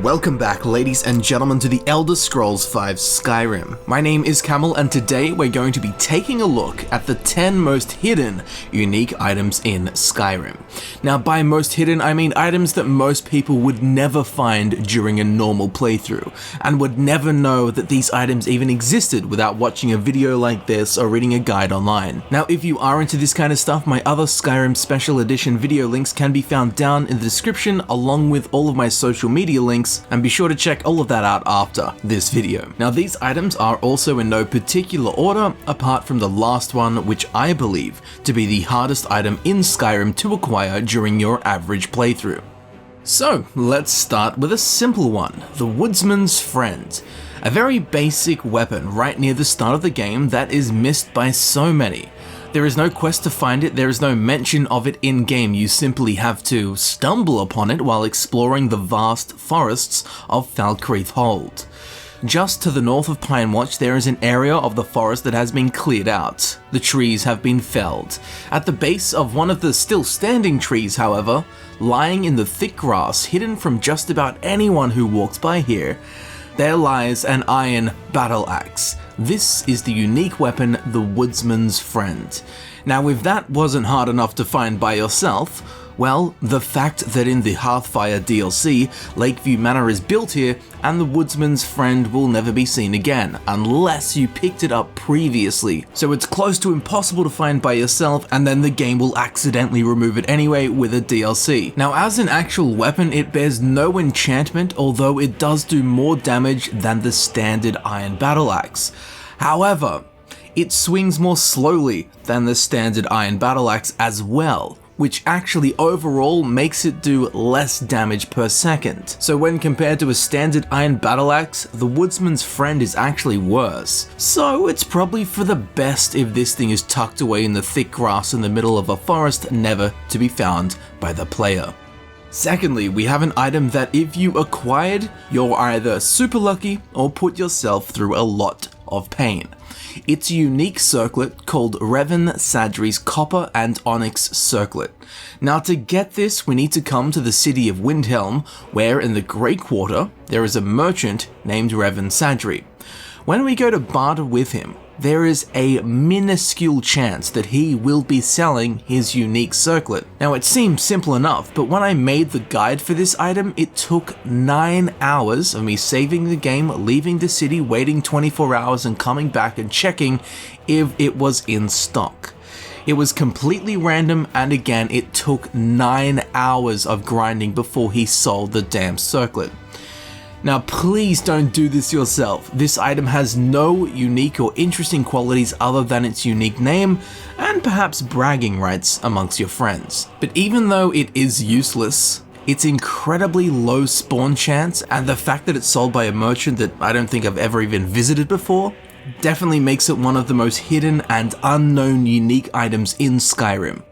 Welcome back, ladies and gentlemen, to the Elder Scrolls V Skyrim. My name is Camel, and today we're going to be taking a look at the 10 most hidden unique items in Skyrim. Now, by most hidden, I mean items that most people would never find during a normal playthrough, and would never know that these items even existed without watching a video like this or reading a guide online. Now, if you are into this kind of stuff, my other Skyrim Special Edition video links can be found down in the description, along with all of my social media links, and be sure to check all of that out after this video. Now, these items are also in no particular order, apart from the last one, which I believe to be the hardest item in Skyrim to acquire during your average playthrough. So, let's start with a simple one, the Woodsman's Friend. A very basic weapon right near the start of the game that is missed by so many. There is no quest to find it, there is no mention of it in-game, you simply have to stumble upon it while exploring the vast forests of Falkreath Hold. Just to the north of Pine Watch, there is an area of the forest that has been cleared out. The trees have been felled. At the base of one of the still standing trees, however, lying in the thick grass, hidden from just about anyone who walks by here, there lies an iron battle axe. This is the unique weapon, the Woodsman's Friend. Now, if that wasn't hard enough to find by yourself, well, the fact that in the Hearthfire DLC, Lakeview Manor is built here, and the Woodsman's Friend will never be seen again, unless you picked it up previously. So it's close to impossible to find by yourself, and then the game will accidentally remove it anyway with a DLC. Now, as an actual weapon, it bears no enchantment, although it does do more damage than the standard iron battle axe. However, it swings more slowly than the standard iron battle axe as well, which actually overall makes it do less damage per second. So when compared to a standard iron battle axe, the Woodsman's Friend is actually worse. So it's probably for the best if this thing is tucked away in the thick grass in the middle of a forest, never to be found by the player. Secondly, we have an item that if you acquired, you're either super lucky or put yourself through a lot of pain. It's a unique circlet called Revyn Sadri's Copper and Onyx Circlet. Now, to get this, we need to come to the city of Windhelm, where in the Grey Quarter, there is a merchant named Revyn Sadri. When we go to barter with him, there is a minuscule chance that he will be selling his unique circlet. Now, it seems simple enough, but when I made the guide for this item, it took 9 hours of me saving the game, leaving the city, waiting 24 hours, and coming back and checking if it was in stock. It was completely random, and again, it took 9 hours of grinding before he sold the damn circlet. Now, please don't do this yourself. This item has no unique or interesting qualities other than its unique name and perhaps bragging rights amongst your friends. But even though it is useless, its incredibly low spawn chance and the fact that it's sold by a merchant that I don't think I've ever even visited before definitely makes it one of the most hidden and unknown unique items in Skyrim.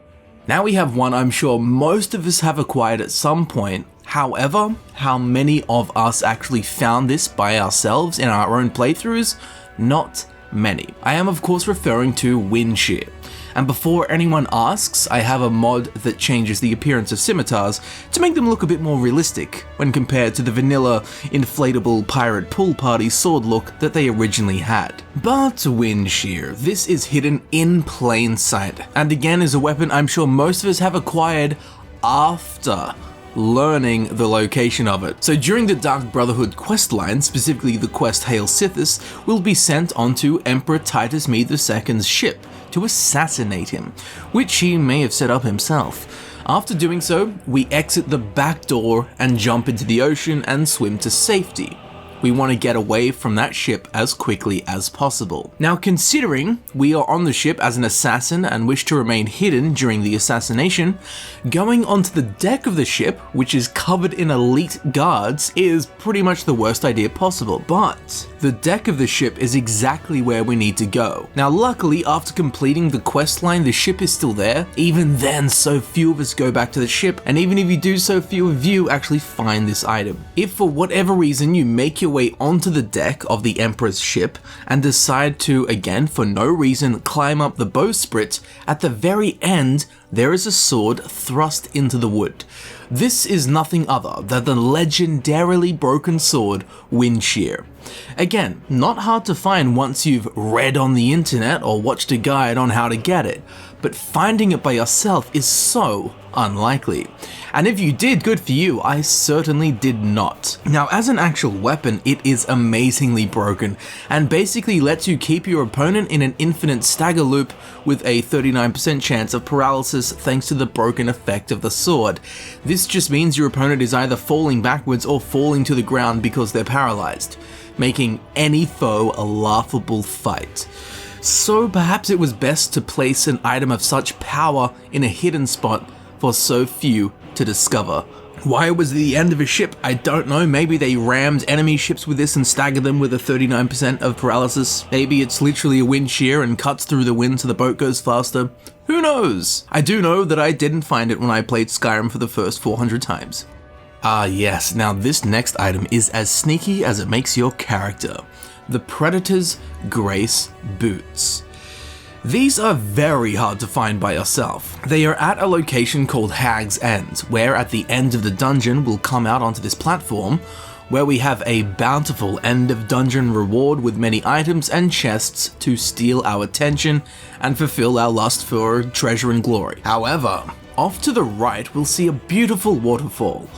Now we have one I'm sure most of us have acquired at some point. However, how many of us actually found this by ourselves in our own playthroughs? Not many. I am of course referring to Windshear. And before anyone asks, I have a mod that changes the appearance of scimitars to make them look a bit more realistic when compared to the vanilla inflatable pirate pool party sword look that they originally had. But Windshear, this is hidden in plain sight, and again is a weapon I'm sure most of us have acquired after learning the location of it. So during the Dark Brotherhood questline, specifically the quest Hail Sithis, will be sent onto Emperor Titus Me II's ship to assassinate him, which he may have set up himself. After doing so, we exit the back door and jump into the ocean and swim to safety. We want to get away from that ship as quickly as possible. Now, considering we are on the ship as an assassin and wish to remain hidden during the assassination, going onto the deck of the ship, which is covered in elite guards, is pretty much the worst idea possible, but the deck of the ship is exactly where we need to go. Now, luckily, after completing the quest line, the ship is still there. Even then, so few of us go back to the ship, and even if you do, so few of you actually find this item. If for whatever reason you make your way onto the deck of the Emperor's ship and decide to, again for no reason, climb up the bowsprit, at the very end there is a sword thrust into the wood. This is nothing other than the legendarily broken sword Windshear. Again, not hard to find once you've read on the internet or watched a guide on how to get it, but finding it by yourself is so unlikely. And if you did, good for you, I certainly did not. Now, as an actual weapon, it is amazingly broken, and basically lets you keep your opponent in an infinite stagger loop with a 39% chance of paralysis thanks to the broken effect of the sword. This just means your opponent is either falling backwards or falling to the ground because they're paralyzed, making any foe a laughable fight. So perhaps it was best to place an item of such power in a hidden spot for so few to discover. Why it was the end of a ship, I don't know. Maybe they rammed enemy ships with this and staggered them with a 39% of paralysis. Maybe it's literally a wind shear and cuts through the wind so the boat goes faster. Who knows? I do know that I didn't find it when I played Skyrim for the first 400 times. Ah yes, now this next item is as sneaky as it makes your character. The Predator's Grace Boots. These are very hard to find by yourself. They are at a location called Hag's End, where at the end of the dungeon we'll come out onto this platform, where we have a bountiful end of dungeon reward with many items and chests to steal our attention and fulfill our lust for treasure and glory. However, off to the right we'll see a beautiful waterfall.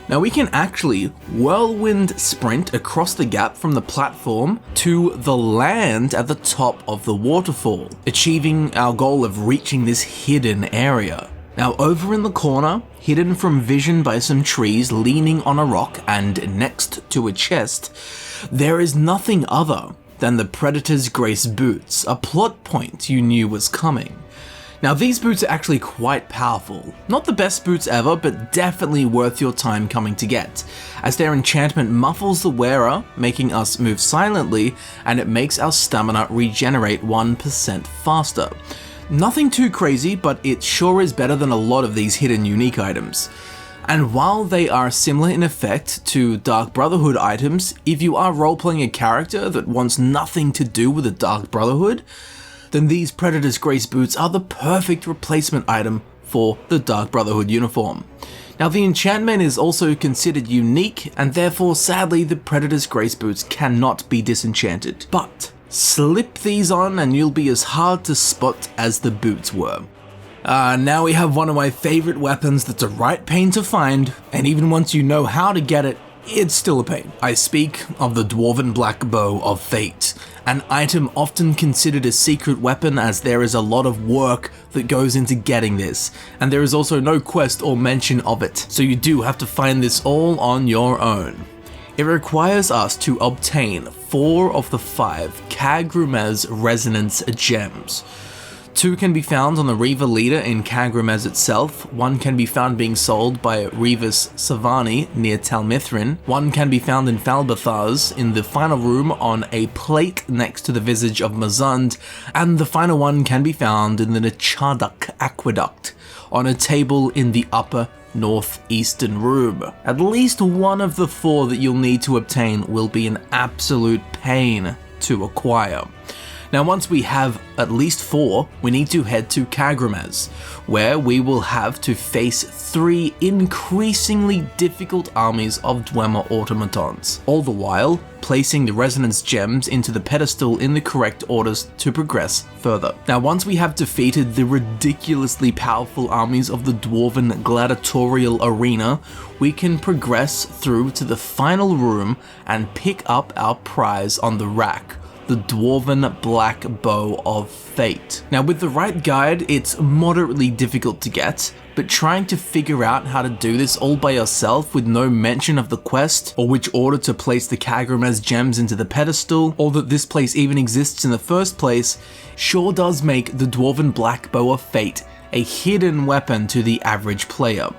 Now we can actually whirlwind sprint across the gap from the platform to the land at the top of the waterfall, achieving our goal of reaching this hidden area. Now over in the corner, hidden from vision by some trees leaning on a rock and next to a chest, there is nothing other than the Predator's Grace Boots, a plot point you knew was coming. Now these boots are actually quite powerful. Not the best boots ever, but definitely worth your time coming to get, as their enchantment muffles the wearer, making us move silently, and it makes our stamina regenerate 1% faster. Nothing too crazy, but it sure is better than a lot of these hidden unique items. And while they are similar in effect to Dark Brotherhood items, if you are roleplaying a character that wants nothing to do with the Dark Brotherhood, then these Predator's Grace Boots are the perfect replacement item for the Dark Brotherhood uniform. Now the enchantment is also considered unique, and therefore sadly the Predator's Grace Boots cannot be disenchanted. But slip these on and you'll be as hard to spot as the boots were. Now we have one of my favorite weapons that's a right pain to find, and even once you know how to get it, it's still a pain. I speak of the Dwarven Black Bow of Fate, an item often considered a secret weapon as there is a lot of work that goes into getting this, and there is also no quest or mention of it, so you do have to find this all on your own. It requires us to obtain 4 of the 5 Camelworks resonance gems. 2 can be found on the Reaver leader in Camelworks itself, 1 can be found being sold by Revis Savani near Talmithrin, 1 can be found in Falbathaz in the final room on a plate next to the visage of Mazund, and the final one can be found in the Nachaduk Aqueduct on a table in the upper northeastern room. At least one of the 4 that you'll need to obtain will be an absolute pain to acquire. Now once we have at least 4, we need to head to Camelworks, where we will have to face 3 increasingly difficult armies of Dwemer automatons, all the while placing the resonance gems into the pedestal in the correct orders to progress further. Now once we have defeated the ridiculously powerful armies of the Dwarven gladiatorial arena, we can progress through to the final room and pick up our prize on the rack, the Dwarven Black Bow of Fate. Now with the right guide, it's moderately difficult to get, but trying to figure out how to do this all by yourself with no mention of the quest, or which order to place the Camelworks gems into the pedestal, or that this place even exists in the first place, sure does make the Dwarven Black Bow of Fate a hidden weapon to the average player.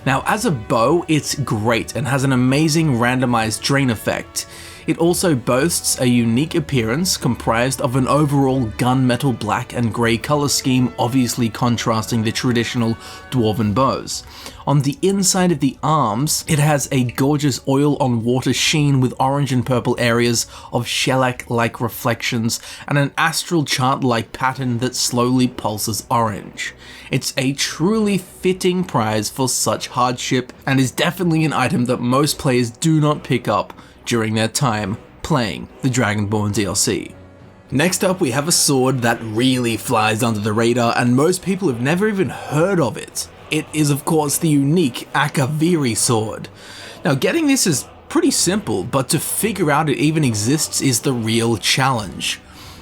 Now as a bow, it's great and has an amazing randomized drain effect. It also boasts a unique appearance comprised of an overall gunmetal black and grey colour scheme, obviously contrasting the traditional Dwarven bows. On the inside of the arms, it has a gorgeous oil on water sheen with orange and purple areas of shellac-like reflections and an astral chart-like pattern that slowly pulses orange. It's a truly fitting prize for such hardship and is definitely an item that most players do not pick up during their time playing the Dragonborn DLC. Next up, we have a sword that really flies under the radar and most people have never even heard of it. It is of course the unique Akaviri Sword. Now getting this is pretty simple, but to figure out it even exists is the real challenge.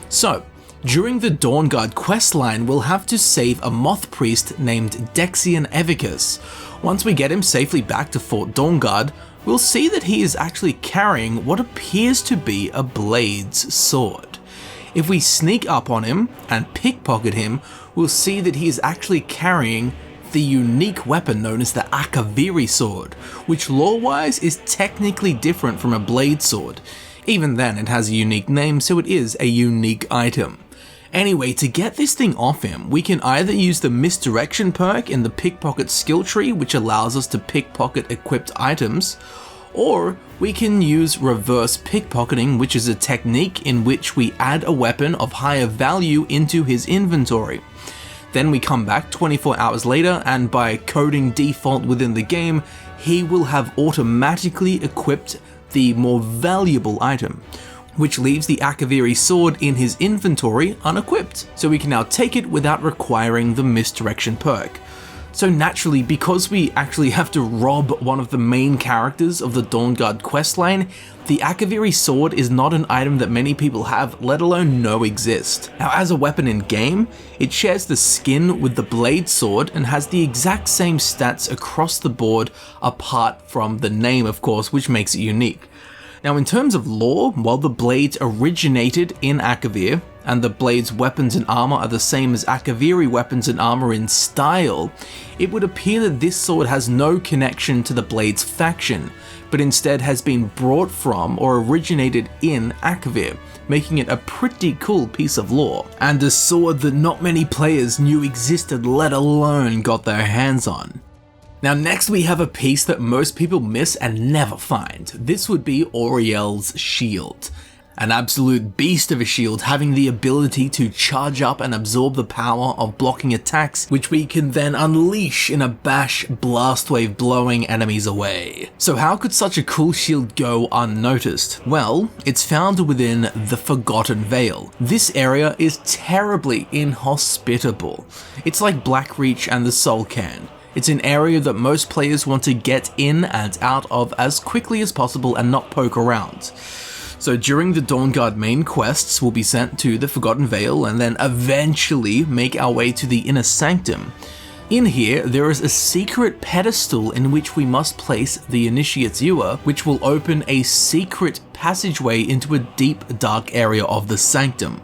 So, during the Dawnguard questline, we'll have to save a moth priest named Dexian Evicus. Once we get him safely back to Fort Dawnguard, we'll see that he is actually carrying what appears to be a blade's sword. If we sneak up on him and pickpocket him, we'll see that he is actually carrying the unique weapon known as the Akaviri Sword, which lore-wise is technically different from a blade sword. Even then, it has a unique name, so it is a unique item. Anyway, to get this thing off him, we can either use the misdirection perk in the pickpocket skill tree, which allows us to pickpocket equipped items, or we can use reverse pickpocketing, which is a technique in which we add a weapon of higher value into his inventory. Then we come back 24 hours later, and by coding default within the game, he will have automatically equipped the more valuable item, which leaves the Akaviri Sword in his inventory unequipped, so we can now take it without requiring the misdirection perk. So naturally, because we actually have to rob one of the main characters of the Dawnguard questline, the Akaviri Sword is not an item that many people have, let alone know exist. Now as a weapon in game, it shares the skin with the blade sword and has the exact same stats across the board apart from the name of course, which makes it unique. Now in terms of lore, while the blades originated in Akavir, and the blade's weapons and armor are the same as Akaviri weapons and armor in style, it would appear that this sword has no connection to the blade's faction, but instead has been brought from or originated in Akavir, making it a pretty cool piece of lore, and a sword that not many players knew existed, let alone got their hands on. Now next we have a piece that most people miss and never find. This would be Auriel's shield. An absolute beast of a shield, having the ability to charge up and absorb the power of blocking attacks, which we can then unleash in a bash blast wave, blowing enemies away. So how could such a cool shield go unnoticed? Well, it's found within the Forgotten Vale. This area is terribly inhospitable. It's like Blackreach and the Soul Cairn. It's an area that most players want to get in and out of as quickly as possible and not poke around. So during the Dawnguard main quests, we'll be sent to the Forgotten Vale and then eventually make our way to the Inner Sanctum. In here, there is a secret pedestal in which we must place the Initiate's Ewer, which will open a secret passageway into a deep, dark area of the Sanctum.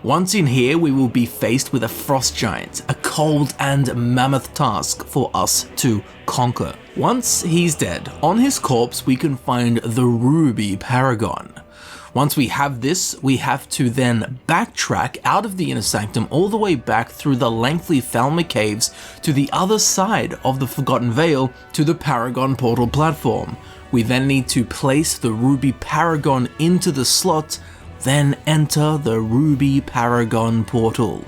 Once in here, we will be faced with a frost giant, a cold and mammoth task for us to conquer. Once he's dead, on his corpse we can find the Ruby Paragon. Once we have this, we have to then backtrack out of the Inner Sanctum all the way back through the lengthy Falmer Caves to the other side of the Forgotten Vale to the Paragon Portal platform. We then need to place the Ruby Paragon into the slot, then enter the Ruby Paragon Portal.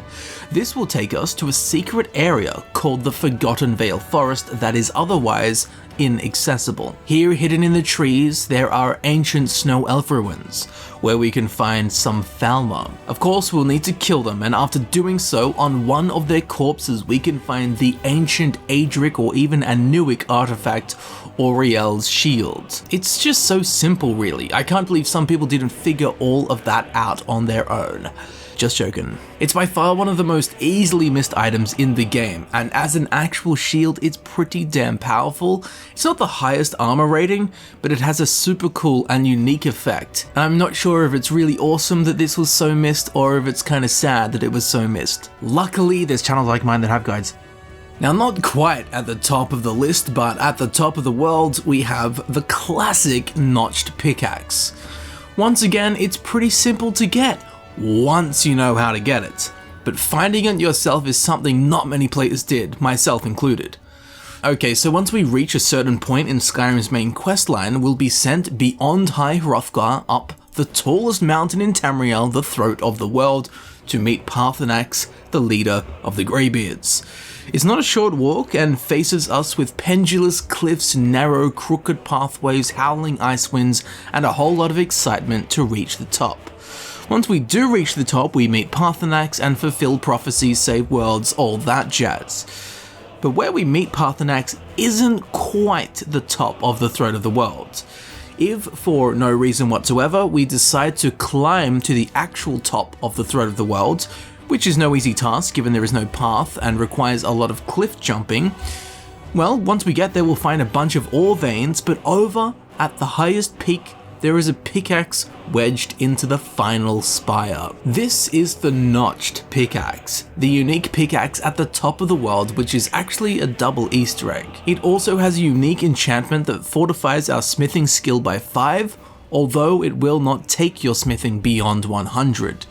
This will take us to a secret area called the Forgotten Vale Forest that is otherwise inaccessible. Here, hidden in the trees, there are ancient snow elf ruins, where we can find some Falmer. Of course, we'll need to kill them, and after doing so, on one of their corpses we can find the ancient Adric or even Anuic artifact, Auriel's shield. It's just so simple really. I can't believe some people didn't figure all of that out on their own. Just joking. It's by far one of the most easily missed items in the game, and as an actual shield, it's pretty damn powerful. It's not the highest armor rating, but it has a super cool and unique effect. I'm not sure if it's really awesome that this was so missed, or if it's kind of sad that it was so missed. Luckily, there's channels like mine that have guides. Now, not quite at the top of the list, but at the top of the world, we have the classic notched pickaxe. Once again, it's pretty simple to get, once you know how to get it. But finding it yourself is something not many players did, myself included. Okay, so once we reach a certain point in Skyrim's main questline, we'll be sent beyond High Hrothgar up the tallest mountain in Tamriel, the throat of the world, to meet Paarthurnax, the leader of the Greybeards. It's not a short walk and faces us with pendulous cliffs, narrow, crooked pathways, howling ice winds, and a whole lot of excitement to reach the top. Once we do reach the top, we meet Paarthurnax and fulfill prophecies, save worlds, all that jazz. But where we meet Paarthurnax isn't quite the top of the throat of the world. If, for no reason whatsoever, we decide to climb to the actual top of the throat of the world, which is no easy task given there is no path and requires a lot of cliff jumping, well, once we get there we'll find a bunch of ore veins, but over at the highest peak there is a pickaxe wedged into the final spire. This is the Notched Pickaxe, the unique pickaxe at the top of the world, which is actually a double Easter egg. It also has a unique enchantment that fortifies our smithing skill by 5, although it will not take your smithing beyond 100.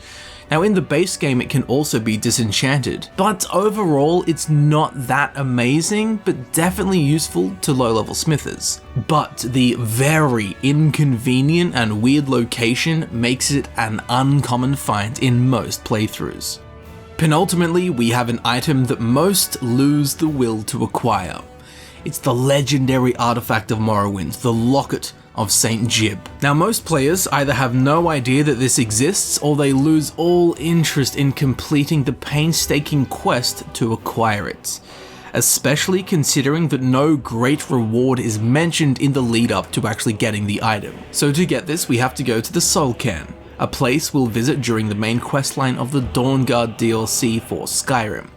Now in the base game it can also be disenchanted, but overall it's not that amazing, but definitely useful to low level smithers. But the very inconvenient and weird location makes it an uncommon find in most playthroughs. Penultimately, we have an item that most lose the will to acquire. It's the legendary artifact of Morrowind, the Locket of St. Jiub. Now most players either have no idea that this exists or they lose all interest in completing the painstaking quest to acquire it, especially considering that no great reward is mentioned in the lead up to actually getting the item. So to get this we have to go to the Soul Cairn, a place we'll visit during the main questline of the Dawnguard DLC for Skyrim.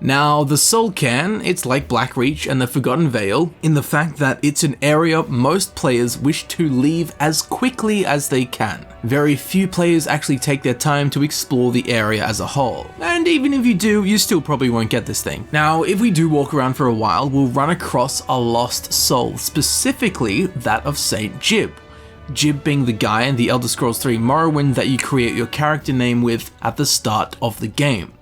Now, the Soul Cairn, it's like Blackreach and the Forgotten Vale in the fact that it's an area most players wish to leave as quickly as they can. Very few players actually take their time to explore the area as a whole, and even if you do, you still probably won't get this thing. Now, if we do walk around for a while, we'll run across a lost soul, specifically that of St. Jiub. Jiub being the guy in the Elder Scrolls 3 Morrowind that you create your character name with at the start of the game.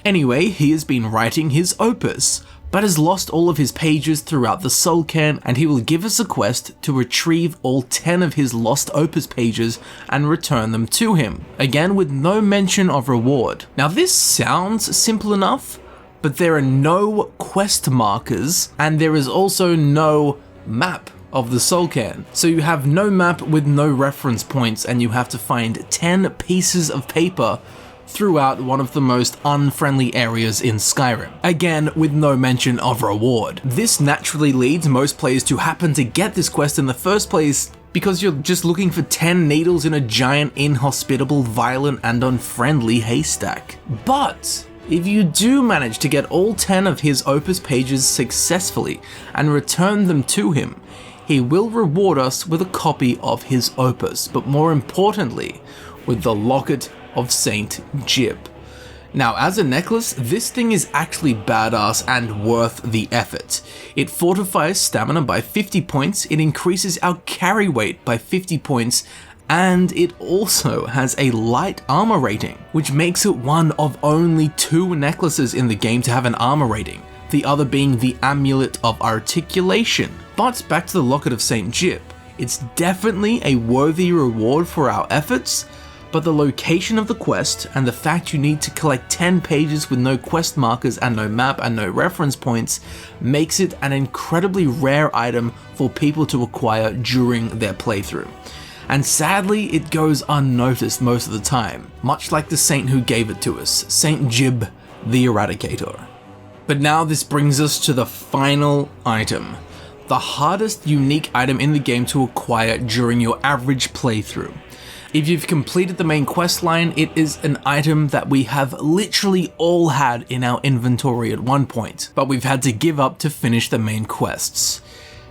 Anyway, he has been writing his opus, but has lost all of his pages throughout the Soul Cairn, and he will give us a quest to retrieve all 10 of his lost opus pages and return them to him, again with no mention of reward. Now this sounds simple enough, but there are no quest markers, and there is also no map of the Soul Cairn. So you have no map with no reference points, and you have to find 10 pieces of paper throughout one of the most unfriendly areas in Skyrim, again with no mention of reward. This naturally leads most players to happen to get this quest in the first place because you're just looking for 10 needles in a giant, inhospitable, violent, and unfriendly haystack. But if you do manage to get all 10 of his opus pages successfully and return them to him, he will reward us with a copy of his opus, but more importantly, with the Locket of St. Jiub. Now, as a necklace, this thing is actually badass and worth the effort. It fortifies stamina by 50 points, it increases our carry weight by 50 points, and it also has a light armor rating, which makes it one of only 2 necklaces in the game to have an armor rating, the other being the Amulet of Articulation. But back to the Locket of St. Jiub, it's definitely a worthy reward for our efforts, but the location of the quest and the fact you need to collect 10 pages with no quest markers and no map and no reference points makes it an incredibly rare item for people to acquire during their playthrough. And sadly, it goes unnoticed most of the time, much like the saint who gave it to us, St. Jiub the Eradicator. But now this brings us to the final item, the hardest unique item in the game to acquire during your average playthrough. If you've completed the main quest line, it is an item that we have literally all had in our inventory at one point, but we've had to give up to finish the main quests.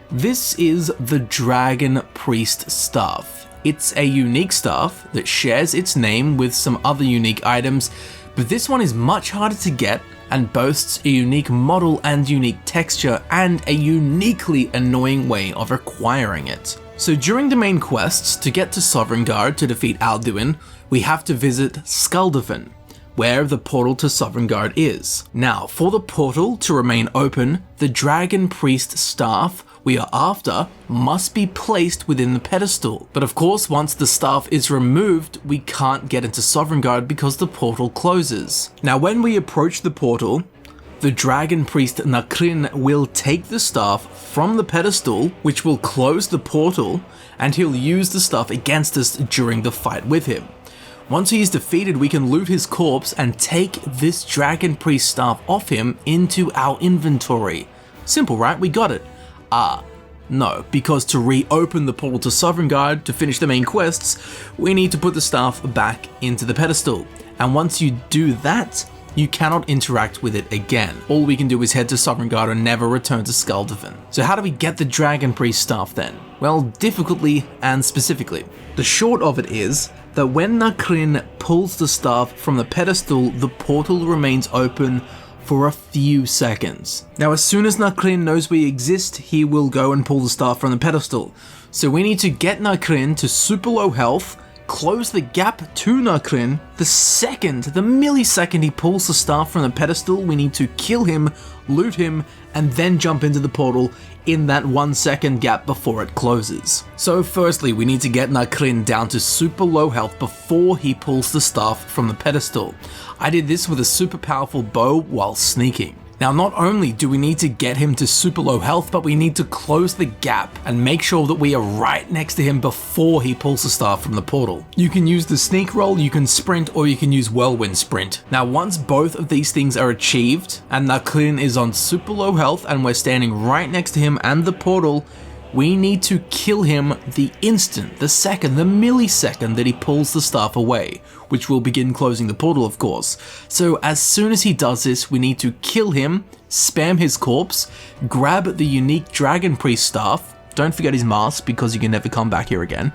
This is the Dragon Priest Staff. It's a unique staff that shares its name with some other unique items, but this one is much harder to get and boasts a unique model and unique texture and a uniquely annoying way of acquiring it. So during the main quests, to get to Sovngarde to defeat Alduin, we have to visit Skaldefn, where the portal to Sovngarde is. Now, for the portal to remain open, the Dragon Priest staff we are after must be placed within the pedestal. But of course, once the staff is removed, we can't get into Sovngarde because the portal closes. Now, when we approach the portal, the Dragon Priest Nakrin will take the staff from the pedestal, which will close the portal, and he'll use the staff against us during the fight with him. Once he is defeated, we can loot his corpse and take this Dragon Priest staff off him into our inventory. Simple, right? We got it. No, because to reopen the portal to Sovngarde to finish the main quests, we need to put the staff back into the pedestal. And once you do that, you cannot interact with it again. All we can do is head to Sovngarde and never return to Skaldefn. So how do we get the Dragon Priest staff then? Well, difficultly and specifically. The short of it is that when Nakrin pulls the staff from the pedestal, the portal remains open for a few seconds. Now, as soon as Nakrin knows we exist, he will go and pull the staff from the pedestal. So we need to get Nakrin to super low health, close the gap to Nakrin. The millisecond he pulls the staff from the pedestal, we need to kill him, loot him, and then jump into the portal in that 1 second gap before it closes. So firstly, we need to get Nakrin down to super low health before he pulls the staff from the pedestal. I did this with a super powerful bow while sneaking. Now, not only do we need to get him to super low health, but we need to close the gap and make sure that we are right next to him before he pulls the staff from the portal. You can use the sneak roll, you can sprint, or you can use whirlwind sprint. Now, once both of these things are achieved, and Nakrin is on super low health and we're standing right next to him and the portal, we need to kill him the instant, the second, the millisecond that he pulls the staff away, which will begin closing the portal, of course. So as soon as he does this, we need to kill him, spam his corpse, grab the unique Dragon Priest staff, don't forget his mask because you can never come back here again,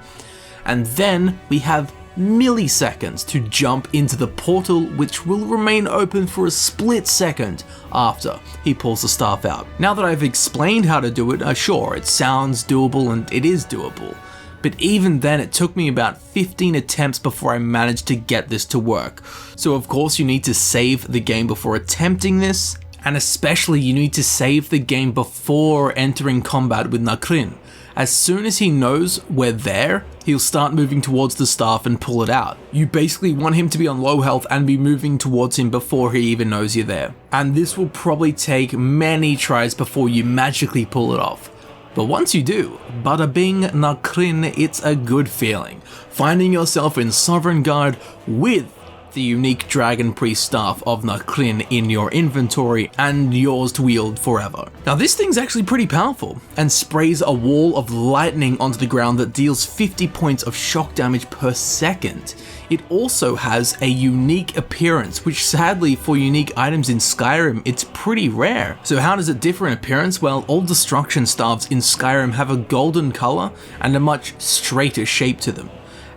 and then we have milliseconds to jump into the portal, which will remain open for a split second after he pulls the staff out. Now that I've explained how to do it, sure, it sounds doable and it is doable, but even then it took me about 15 attempts before I managed to get this to work. So of course you need to save the game before attempting this, and especially you need to save the game before entering combat with Nakrin. As soon as he knows we're there, he'll start moving towards the staff and pull it out. You basically want him to be on low health and be moving towards him before he even knows you're there. And this will probably take many tries before you magically pull it off. But once you do, bada bing Nakrin, it's a good feeling. Finding yourself in Sovngarde with the unique Dragon Priest staff of Nakrin in your inventory and yours to wield forever. Now this thing's actually pretty powerful and sprays a wall of lightning onto the ground that deals 50 points of shock damage per second. It also has a unique appearance, which sadly for unique items in Skyrim, it's pretty rare. So how does it differ in appearance? Well, all destruction staffs in Skyrim have a golden color and a much straighter shape to them.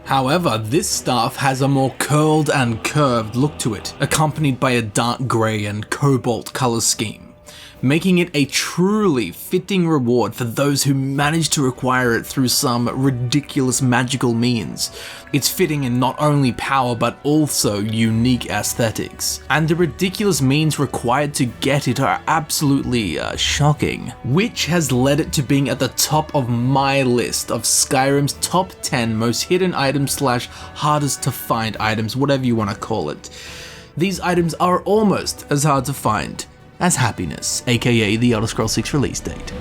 However, this staff has a more curled and curved look to it, accompanied by a dark grey and cobalt colour scheme, making it a truly fitting reward for those who manage to acquire it through some ridiculous magical means. It's fitting in not only power but also unique aesthetics, and the ridiculous means required to get it are absolutely shocking, which has led it to being at the top of my list of Skyrim's top 10 most hidden items / hardest to find items, whatever you want to call it. These items are almost as hard to find as happiness, aka the Elder Scrolls 6 release date.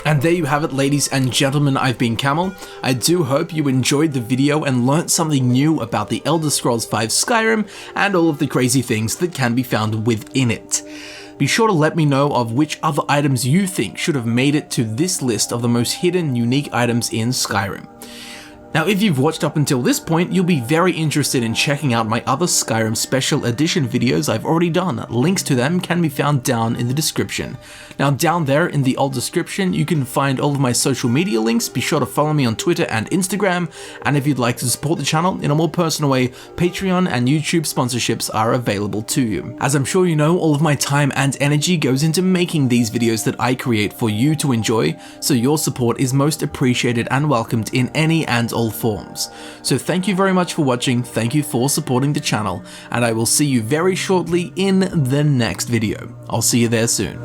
And there you have it, ladies and gentlemen, I've been Camel. I do hope you enjoyed the video and learnt something new about the Elder Scrolls 5 Skyrim and all of the crazy things that can be found within it. Be sure to let me know of which other items you think should have made it to this list of the most hidden, unique items in Skyrim. Now, if you've watched up until this point, you'll be very interested in checking out my other Skyrim Special Edition videos I've already done. Links to them can be found down in the description. Now, down there in the old description, you can find all of my social media links. Be sure to follow me on Twitter and Instagram, and if you'd like to support the channel in a more personal way, Patreon and YouTube sponsorships are available to you. As I'm sure you know, all of my time and energy goes into making these videos that I create for you to enjoy, so your support is most appreciated and welcomed in any and all forms. So thank you very much for watching, thank you for supporting the channel, and I will see you very shortly in the next video. I'll see you there soon.